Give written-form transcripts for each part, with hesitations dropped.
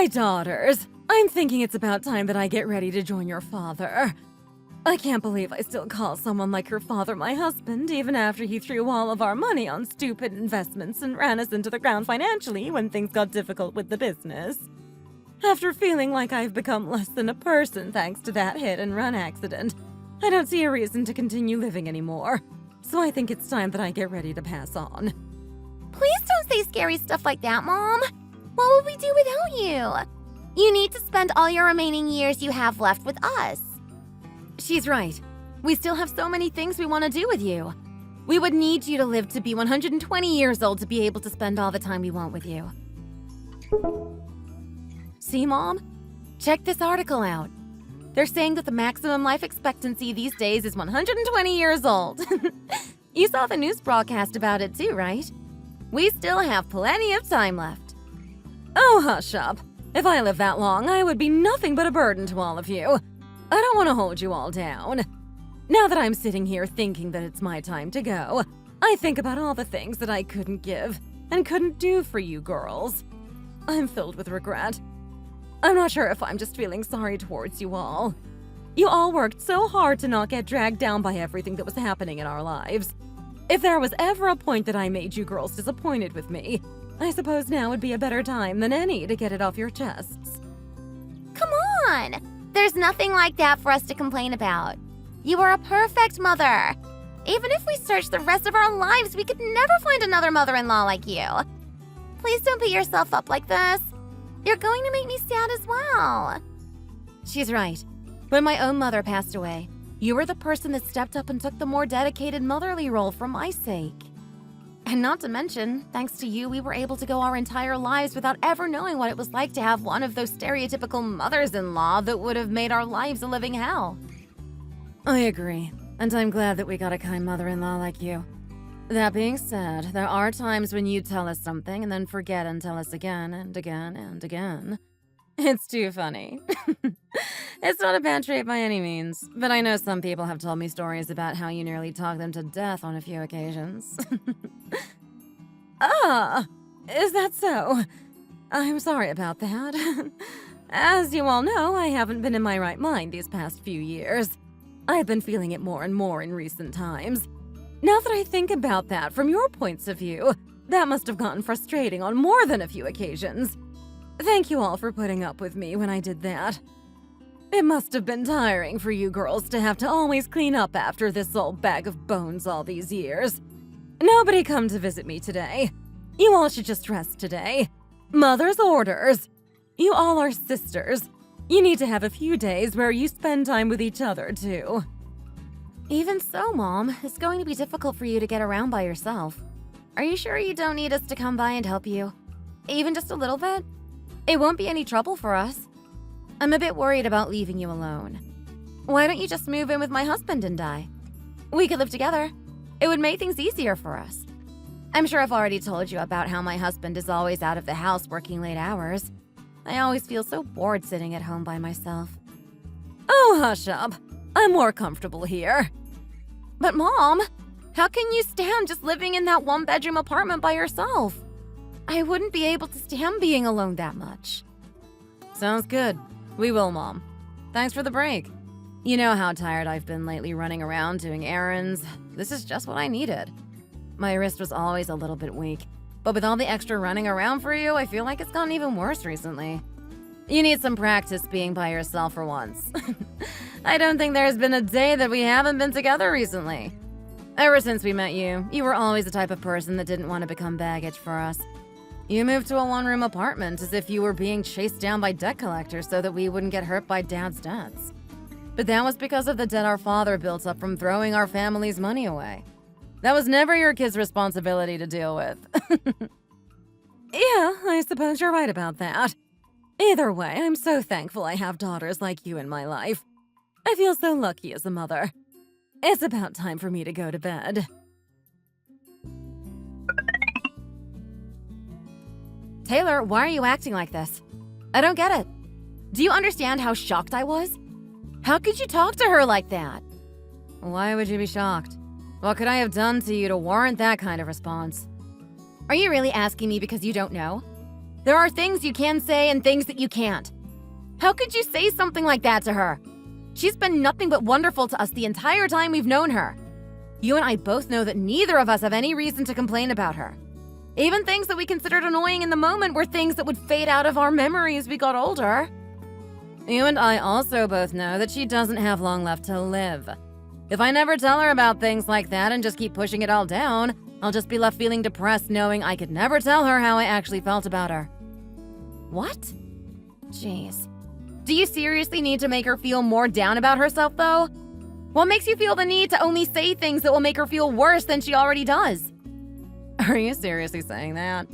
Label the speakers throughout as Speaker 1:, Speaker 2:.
Speaker 1: My daughters, I'm thinking it's about time that I get ready to join your father. I can't believe I still call someone like your father my husband, even after he threw all of our money on stupid investments and ran us into the ground financially when things got difficult with the business. After feeling like I've become less than a person thanks to that hit-and-run accident, I don't see a reason to continue living anymore. So I think it's time that I get ready to pass on.
Speaker 2: Please don't say scary stuff like that, Mom. What would we do without you? You need to spend all your remaining years you have left with us.
Speaker 1: She's right. We still have so many things we want to do with you. We would need you to live to be 120 years old to be able to spend all the time we want with you. See, Mom? Check this article out. They're saying that the maximum life expectancy these days is 120 years old. You saw the news broadcast about it too, right? We still have plenty of time left. Oh, hush up. If I lived that long, I would be nothing but a burden to all of you. I don't want to hold you all down. Now that I'm sitting here thinking that it's my time to go, I think about all the things that I couldn't give and couldn't do for you girls. I'm filled with regret. I'm not sure if I'm just feeling sorry towards you all. You all worked so hard to not get dragged down by everything that was happening in our lives. If there was ever a point that I made you girls disappointed with me, I suppose now would be a better time than any to get it off your chests.
Speaker 2: Come on! There's nothing like that for us to complain about. You are a perfect mother. Even if we searched the rest of our lives, we could never find another mother-in-law like you. Please don't beat yourself up like this. You're going to make me sad as well.
Speaker 1: She's right. When my own mother passed away, you were the person that stepped up and took the more dedicated motherly role for my sake. And not to mention, thanks to you, we were able to go our entire lives without ever knowing what it was like to have one of those stereotypical mothers-in-law that would have made our lives a living hell. I agree, and I'm glad that we got a kind mother-in-law like you. That being said, there are times when you tell us something and then forget and tell us again and again and again. It's too funny. It's not a bad trait by any means, but I know some people have told me stories about how you nearly talked them to death on a few occasions. Ah, is that so? I'm sorry about that. As you all know, I haven't been in my right mind these past few years. I've been feeling it more and more in recent times. Now that I think about that from your points of view, that must have gotten frustrating on more than a few occasions. Thank you all for putting up with me when I did that. It must have been tiring for you girls to have to always clean up after this old bag of bones all these years. Nobody come to visit me today. You all should just rest today. Mother's orders. You all are sisters. You need to have a few days where you spend time with each other, too. Even so, Mom, it's going to be difficult for you to get around by yourself. Are you sure you don't need us to come by and help you? Even just a little bit? It won't be any trouble for us. I'm a bit worried about leaving you alone. Why don't you just move in with my husband and I? We could live together. It would make things easier for us. I'm sure I've already told you about how my husband is always out of the house working late hours. I always feel so bored sitting at home by myself. Oh, hush up. I'm more comfortable here. But Mom, how can you stand just living in that one-bedroom apartment by yourself? I wouldn't be able to stand being alone that much. Sounds good. We will, Mom. Thanks for the break. You know how tired I've been lately running around doing errands. This is just what I needed. My wrist was always a little bit weak, but with all the extra running around for you, I feel like it's gotten even worse recently. You need some practice being by yourself for once. I don't think there's been a day that we haven't been together recently. Ever since we met you, you were always the type of person that didn't want to become baggage for us. You moved to a one-room apartment as if you were being chased down by debt collectors so that we wouldn't get hurt by Dad's debts. But that was because of the debt our father built up from throwing our family's money away. That was never your kid's responsibility to deal with. Yeah, I suppose you're right about that. Either way, I'm so thankful I have daughters like you in my life. I feel so lucky as a mother. It's about time for me to go to bed. Taylor, why are you acting like this? I don't get it. Do you understand how shocked I was? How could you talk to her like that? Why would you be shocked? What could I have done to you to warrant that kind of response? Are you really asking me because you don't know? There are things you can say and things that you can't. How could you say something like that to her? She's been nothing but wonderful to us the entire time we've known her. You and I both know that neither of us have any reason to complain about her. Even things that we considered annoying in the moment were things that would fade out of our memory as we got older. You and I also both know that she doesn't have long left to live. If I never tell her about things like that and just keep pushing it all down, I'll just be left feeling depressed knowing I could never tell her how I actually felt about her. What? Jeez. Do you seriously need to make her feel more down about herself, though? What makes you feel the need to only say things that will make her feel worse than she already does? Are you seriously saying that?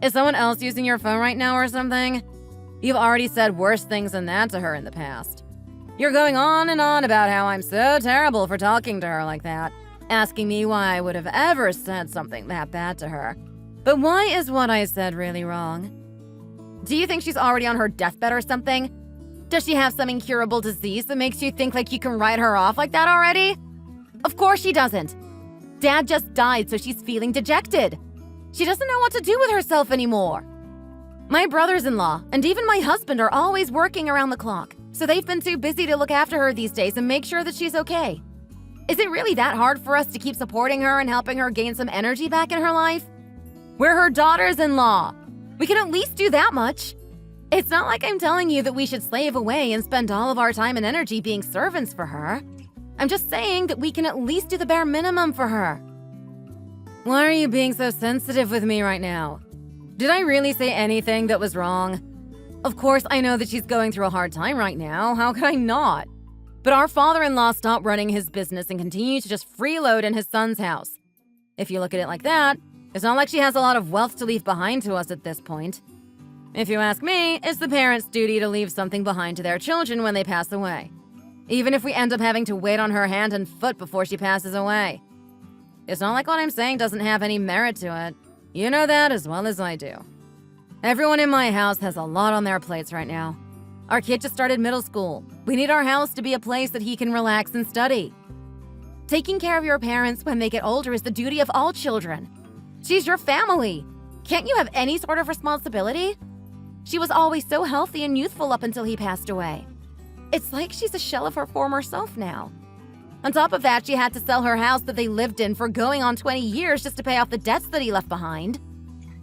Speaker 1: Is someone else using your phone right now or something? You've already said worse things than that to her in the past. You're going on and on about how I'm so terrible for talking to her like that, asking me why I would have ever said something that bad to her. But why is what I said really wrong? Do you think she's already on her deathbed or something? Does she have some incurable disease that makes you think like you can write her off like that already? Of course she doesn't. Dad just died, so she's feeling dejected. She doesn't know what to do with herself anymore. My brothers-in-law and even my husband are always working around the clock, so they've been too busy to look after her these days and make sure that she's okay. Is it really that hard for us to keep supporting her and helping her gain some energy back in her life? We're her daughters-in-law. We can at least do that much. It's not like I'm telling you that we should slave away and spend all of our time and energy being servants for her. I'm just saying that we can at least do the bare minimum for her. Why are you being so sensitive with me right now? Did I really say anything that was wrong? Of course, I know that she's going through a hard time right now. How could I not? But our father-in-law stopped running his business and continued to just freeload in his son's house. If you look at it like that, it's not like she has a lot of wealth to leave behind to us at this point. If you ask me, it's the parents' duty to leave something behind to their children when they pass away. Even if we end up having to wait on her hand and foot before she passes away. It's not like what I'm saying doesn't have any merit to it. You know that as well as I do. Everyone in my house has a lot on their plates right now. Our kid just started middle school. We need our house to be a place that he can relax and study. Taking care of your parents when they get older is the duty of all children. She's your family. Can't you have any sort of responsibility? She was always so healthy and youthful up until he passed away. It's like she's a shell of her former self now. On top of that, she had to sell her house that they lived in for going on 20 years just to pay off the debts that he left behind.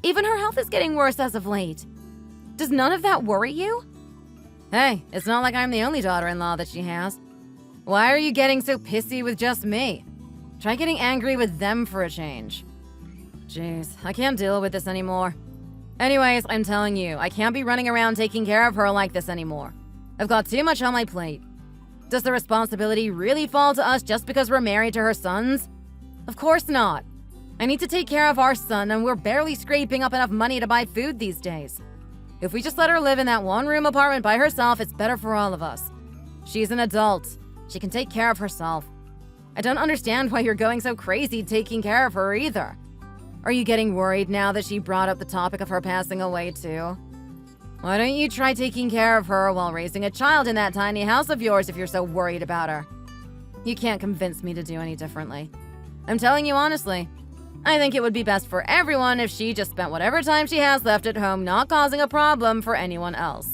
Speaker 1: Even her health is getting worse as of late. Does none of that worry you? Hey, it's not like I'm the only daughter-in-law that she has. Why are you getting so pissy with just me? Try getting angry with them for a change. Jeez, I can't deal with this anymore. Anyways, I'm telling you, I can't be running around taking care of her like this anymore. I've got too much on my plate. Does the responsibility really fall to us just because we're married to her sons? Of course not. I need to take care of our son, and we're barely scraping up enough money to buy food these days. If we just let her live in that one-room apartment by herself, it's better for all of us. She's an adult. She can take care of herself. I don't understand why you're going so crazy taking care of her either. Are you getting worried now that she brought up the topic of her passing away too? Why don't you try taking care of her while raising a child in that tiny house of yours if you're so worried about her? You can't convince me to do any differently. I'm telling you honestly, I think it would be best for everyone if she just spent whatever time she has left at home not causing a problem for anyone else.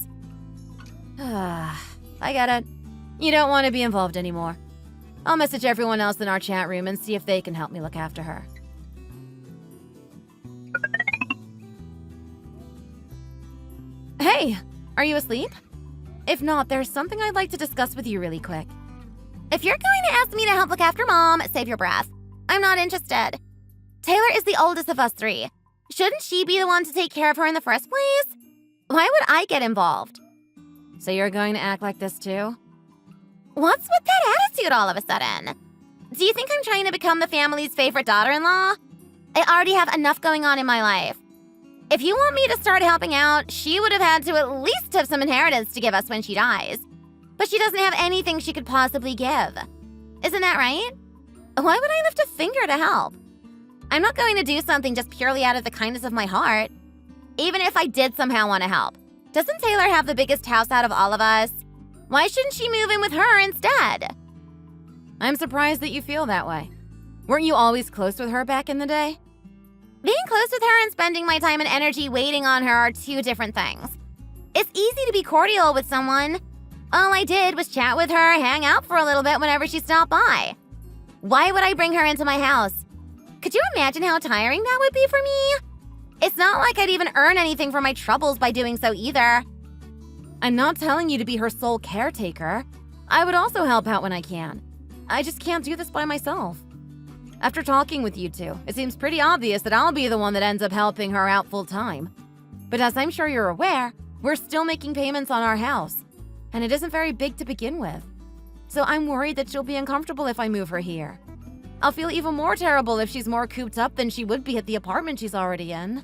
Speaker 1: I get it. You don't want to be involved anymore. I'll message everyone else in our chat room and see if they can help me look after her. Hey, are you asleep? If not, there's something I'd like to discuss with you really quick.
Speaker 2: If you're going to ask me to help look after Mom, save your breath. I'm not interested. Taylor is the oldest of us three. Shouldn't she be the one to take care of her in the first place? Why would I get involved?
Speaker 1: So you're going to act like this too?
Speaker 2: What's with that attitude all of a sudden? Do you think I'm trying to become the family's favorite daughter-in-law? I already have enough going on in my life. If you want me to start helping out, she would have had to at least have some inheritance to give us when she dies. But she doesn't have anything she could possibly give. Isn't that right? Why would I lift a finger to help? I'm not going to do something just purely out of the kindness of my heart. Even if I did somehow want to help. Doesn't Taylor have the biggest house out of all of us? Why shouldn't she move in with her instead?
Speaker 1: I'm surprised that you feel that way. Weren't you always close with her back in the day?
Speaker 2: Being close with her and spending my time and energy waiting on her are two different things. It's easy to be cordial with someone. All I did was chat with her, hang out for a little bit whenever she stopped by. Why would I bring her into my house? Could you imagine how tiring that would be for me? It's not like I'd even earn anything for my troubles by doing so either.
Speaker 1: I'm not telling you to be her sole caretaker. I would also help out when I can. I just can't do this by myself. After talking with you two, it seems pretty obvious that I'll be the one that ends up helping her out full time. But as I'm sure you're aware, we're still making payments on our house, and it isn't very big to begin with. So I'm worried that she'll be uncomfortable if I move her here. I'll feel even more terrible if she's more cooped up than she would be at the apartment she's already in.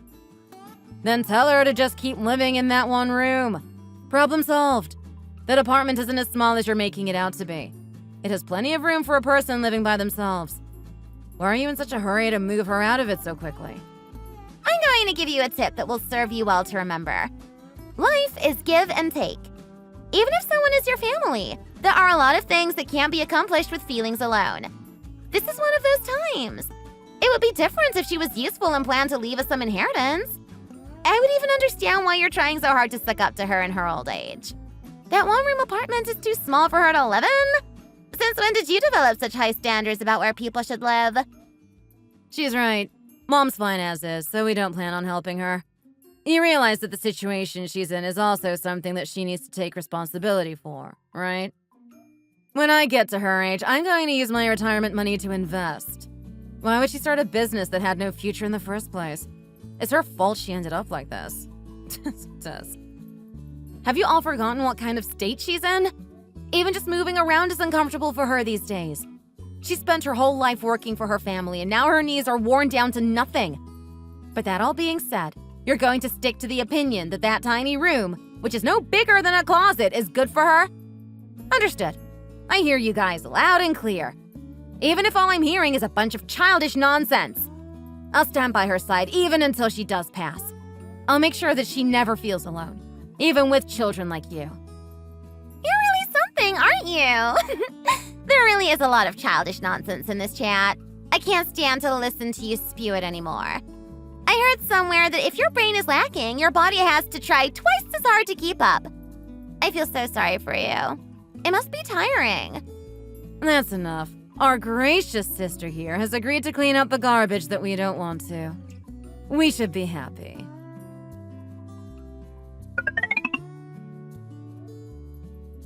Speaker 1: Then tell her to just keep living in that one room. Problem solved. That apartment isn't as small as you're making it out to be. It has plenty of room for a person living by themselves. Why are you in such a hurry to move her out of it so quickly?
Speaker 2: I'm going to give you a tip that will serve you well to remember. Life is give and take. Even if someone is your family, there are a lot of things that can't be accomplished with feelings alone. This is one of those times. It would be different if she was useful and planned to leave us some inheritance. I would even understand why you're trying so hard to suck up to her in her old age. That one-room apartment is too small for her to live in? Since when did you develop such high standards about where people should live?
Speaker 1: She's right. Mom's fine as is, so we don't plan on helping her. You realize that the situation she's in is also something that she needs to take responsibility for, right? When I get to her age, I'm going to use my retirement money to invest. Why would she start a business that had no future in the first place? It's her fault she ended up like this. Have you all forgotten what kind of state she's in? Even just moving around is uncomfortable for her these days. She spent her whole life working for her family, and now her knees are worn down to nothing. But that all being said, you're going to stick to the opinion that that tiny room, which is no bigger than a closet, is good for her? Understood. I hear you guys loud and clear. Even if all I'm hearing is a bunch of childish nonsense. I'll stand by her side even until she does pass. I'll make sure that she never feels alone, even with children like you.
Speaker 2: You're really something, aren't you? There really is a lot of childish nonsense in this chat. I can't stand to listen to you spew it anymore. I heard somewhere that if your brain is lacking, your body has to try twice as hard to keep up. I feel so sorry for you. It must be tiring.
Speaker 1: That's enough. Our gracious sister here has agreed to clean up the garbage that we don't want to. We should be happy.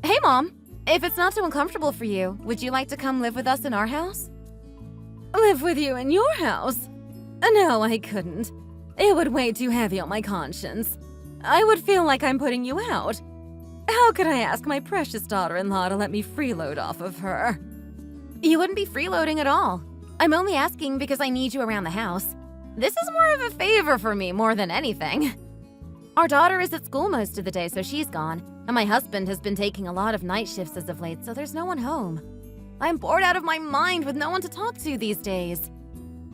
Speaker 1: Hey, Mom. If it's not too uncomfortable for you, would you like to come live with us in our house? Live with you in your house? No, I couldn't. It would weigh too heavy on my conscience. I would feel like I'm putting you out. How could I ask my precious daughter-in-law to let me freeload off of her? You wouldn't be freeloading at all. I'm only asking because I need you around the house. This is more of a favor for me more than anything. Our daughter is at school most of the day, so she's gone, and my husband has been taking a lot of night shifts as of late, so there's no one home. I'm bored out of my mind with no one to talk to these days.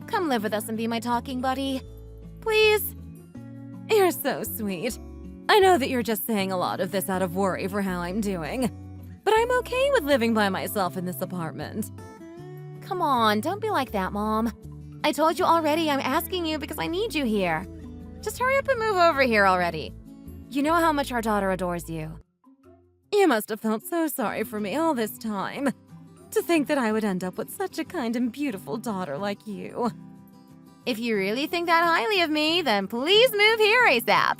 Speaker 1: Come live with us and be my talking buddy. Please? You're so sweet. I know that you're just saying a lot of this out of worry for how I'm doing, but I'm okay with living by myself in this apartment. Come on, don't be like that, Mom. I told you already I'm asking you because I need you here. Just hurry up and move over here already. You know how much our daughter adores you. You must have felt so sorry for me all this time. To think that I would end up with such a kind and beautiful daughter like you. If you really think that highly of me, then please move here ASAP.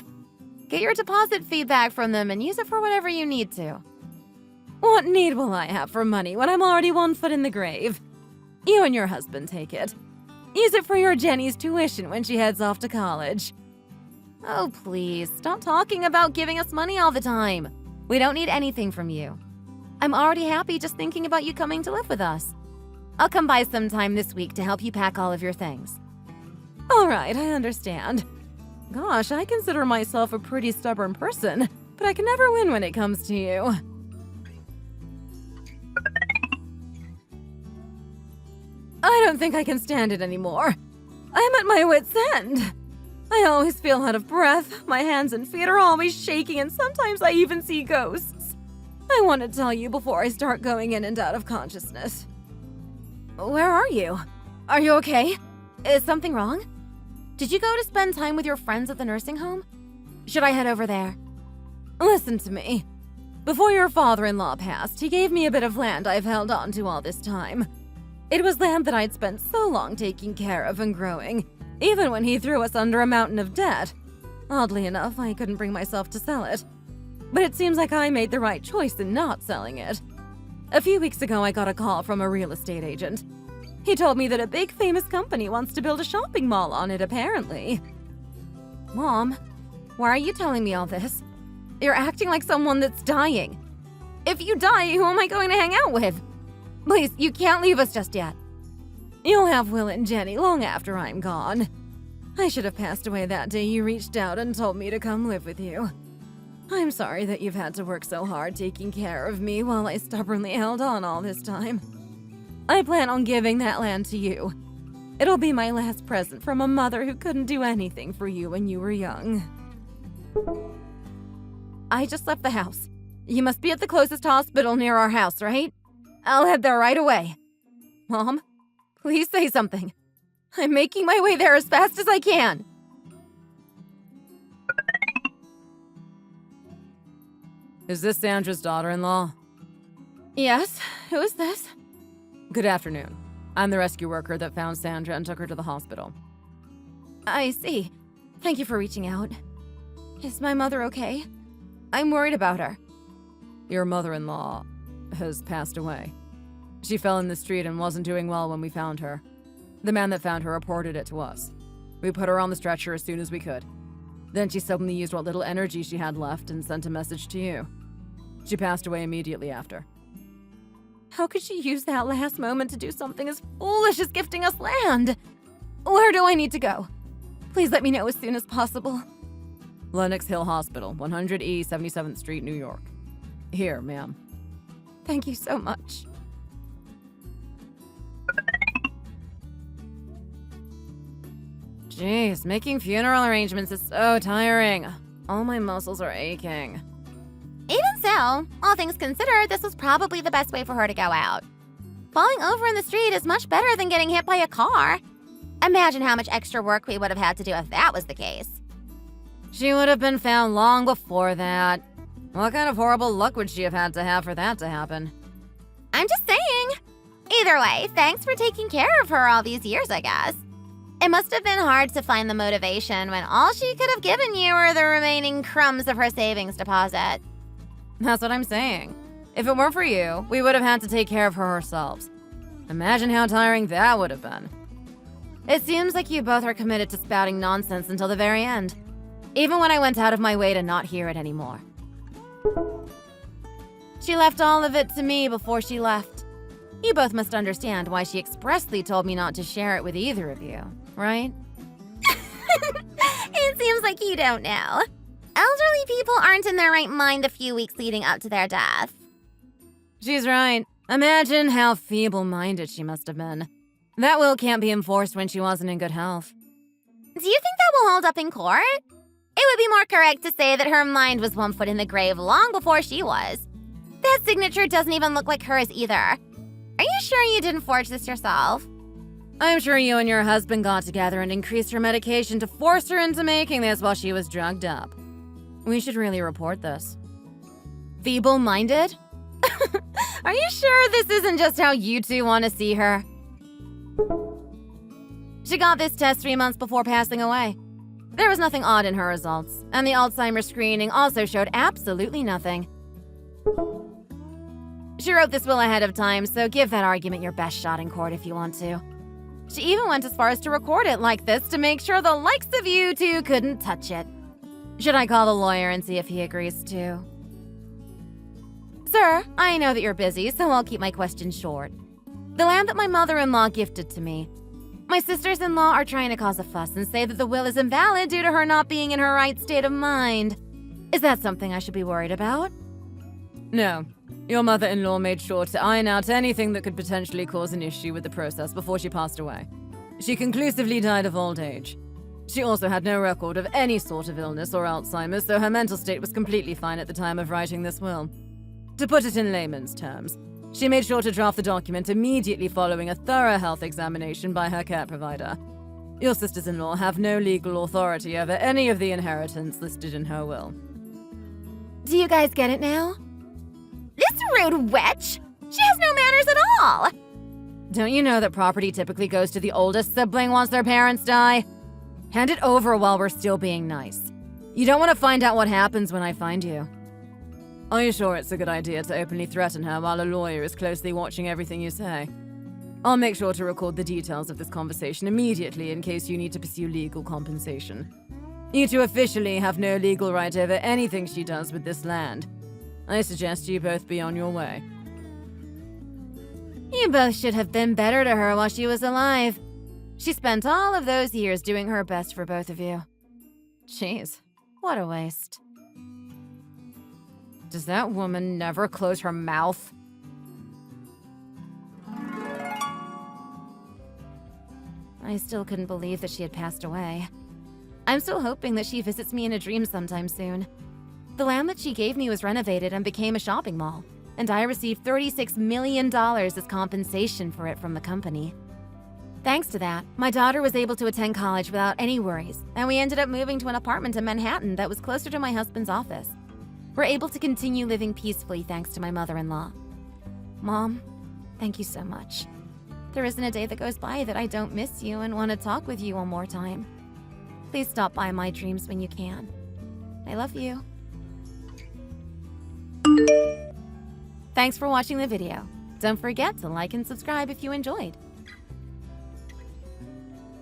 Speaker 1: Get your deposit feedback from them and use it for whatever you need to. What need will I have for money when I'm already 1 foot in the grave? You and your husband take it. Use it for your Jenny's tuition when she heads off to college. Oh, please, stop talking about giving us money all the time. We don't need anything from you. I'm already happy just thinking about you coming to live with us. I'll come by sometime this week to help you pack all of your things. All right, I understand. Gosh, I consider myself a pretty stubborn person, but I can never win when it comes to you. I don't think I can stand it anymore. I'm at my wit's end. I always feel out of breath, my hands and feet are always shaking, and sometimes I even see ghosts. I want to tell you before I start going in and out of consciousness. Where are you? Are you okay? Is something wrong? Did you go to spend time with your friends at the nursing home? Should I head over there? Listen to me. Before your father-in-law passed, he gave me a bit of land I've held on to all this time. It was land that I'd spent so long taking care of and growing, even when he threw us under a mountain of debt. Oddly enough, I couldn't bring myself to sell it. But it seems like I made the right choice in not selling it. A few weeks ago, I got a call from a real estate agent. He told me that a big famous company wants to build a shopping mall on it, apparently. Mom, why are you telling me all this? You're acting like someone that's dying. If you die, who am I going to hang out with? Please, you can't leave us just yet. You'll have Will and Jenny long after I'm gone. I should have passed away that day you reached out and told me to come live with you. I'm sorry that you've had to work so hard taking care of me while I stubbornly held on all this time. I plan on giving that land to you. It'll be my last present from a mother who couldn't do anything for you when you were young. I just left the house. You must be at the closest hospital near our house, right? I'll head there right away. Mom, please say something. I'm making my way there as fast as I can. Is this Sandra's daughter-in-law? Yes, who is this? Good afternoon. I'm the rescue worker that found Sandra and took her to the hospital. I see. Thank you for reaching out. Is my mother okay? I'm worried about her. Your mother-in-law has passed away. She fell in the street and wasn't doing well when we found her. The man that found her reported it to us. We put her on the stretcher as soon as we could. Then she suddenly used what little energy she had left and sent a message to you. She passed away immediately after. How could she use that last moment to do something as foolish as gifting us land? Where do I need to go? Please let me know as soon as possible. Lenox Hill Hospital, 100E 77th Street, New York. Here, ma'am. Thank you so much. Jeez, making funeral arrangements is so tiring. All my muscles are aching.
Speaker 2: Even so, all things considered, this was probably the best way for her to go out. Falling over in the street is much better than getting hit by a car. Imagine how much extra work we would have had to do if that was the case.
Speaker 1: She would have been found long before that. What kind of horrible luck would she have had to have for that to happen?
Speaker 2: I'm just saying. Either way, thanks for taking care of her all these years, I guess. It must have been hard to find the motivation when all she could have given you were the remaining crumbs of her savings deposit.
Speaker 1: That's what I'm saying. If it weren't for you, we would have had to take care of her ourselves. Imagine how tiring that would have been. It seems like you both are committed to spouting nonsense until the very end, even when I went out of my way to not hear it anymore. She left all of it to me before she left. You both must understand why she expressly told me not to share it with either of you, right?
Speaker 2: It seems like you don't know. Elderly people aren't in their right mind a few weeks leading up to their death.
Speaker 1: She's right. Imagine how feeble-minded she must have been. That will can't be enforced when she wasn't in good health.
Speaker 2: Do you think that will hold up in court? It would be more correct to say that her mind was 1 foot in the grave long before she was. That signature doesn't even look like hers either. Are you sure you didn't forge this yourself?
Speaker 1: I'm sure you and your husband got together and increased her medication to force her into making this while she was drugged up. We should really report this. Feeble-minded? Are you sure this isn't just how you two want to see her? She got this test 3 months before passing away. There was nothing odd in her results, and the Alzheimer's screening also showed absolutely nothing. She wrote this will ahead of time, so give that argument your best shot in court if you want to. She even went as far as to record it like this to make sure the likes of you two couldn't touch it. Should I call the lawyer and see if he agrees too? Sir, I know that you're busy, so I'll keep my questions short. The land that my mother-in-law gifted to me. My sisters-in-law are trying to cause a fuss and say that the will is invalid due to her not being in her right state of mind. Is that something I should be worried about? No. Your mother-in-law made sure to iron out anything that could potentially cause an issue with the process before she passed away. She conclusively died of old age. She also had no record of any sort of illness or Alzheimer's, so her mental state was completely fine at the time of writing this will. To put it in layman's terms, she made sure to draft the document immediately following a thorough health examination by her care provider. Your sisters-in-law have no legal authority over any of the inheritance listed in her will.
Speaker 2: Do you guys get it now? This rude witch! She has no manners at all!
Speaker 1: Don't you know that property typically goes to the oldest sibling once their parents die? Hand it over while we're still being nice. You don't want to find out what happens when I find you. Are you sure it's a good idea to openly threaten her while a lawyer is closely watching everything you say? I'll make sure to record the details of this conversation immediately in case you need to pursue legal compensation. You two officially have no legal right over anything she does with this land. I suggest you both be on your way.
Speaker 2: You both should have been better to her while she was alive. She spent all of those years doing her best for both of you.
Speaker 1: Jeez, what a waste. Does that woman never close her mouth?
Speaker 2: I still couldn't believe that she had passed away. I'm still hoping that she visits me in a dream sometime soon. The land that she gave me was renovated and became a shopping mall, and I received $36 million as compensation for it from the company. Thanks to that, my daughter was able to attend college without any worries, and we ended up moving to an apartment in Manhattan that was closer to my husband's office. We're able to continue living peacefully thanks to my mother-in-law. Mom, thank you so much. There isn't a day that goes by that I don't miss you and want to talk with you one more time. Please stop by my dreams when you can. I love you. Thanks for watching the video. Don't forget to like and subscribe if you enjoyed.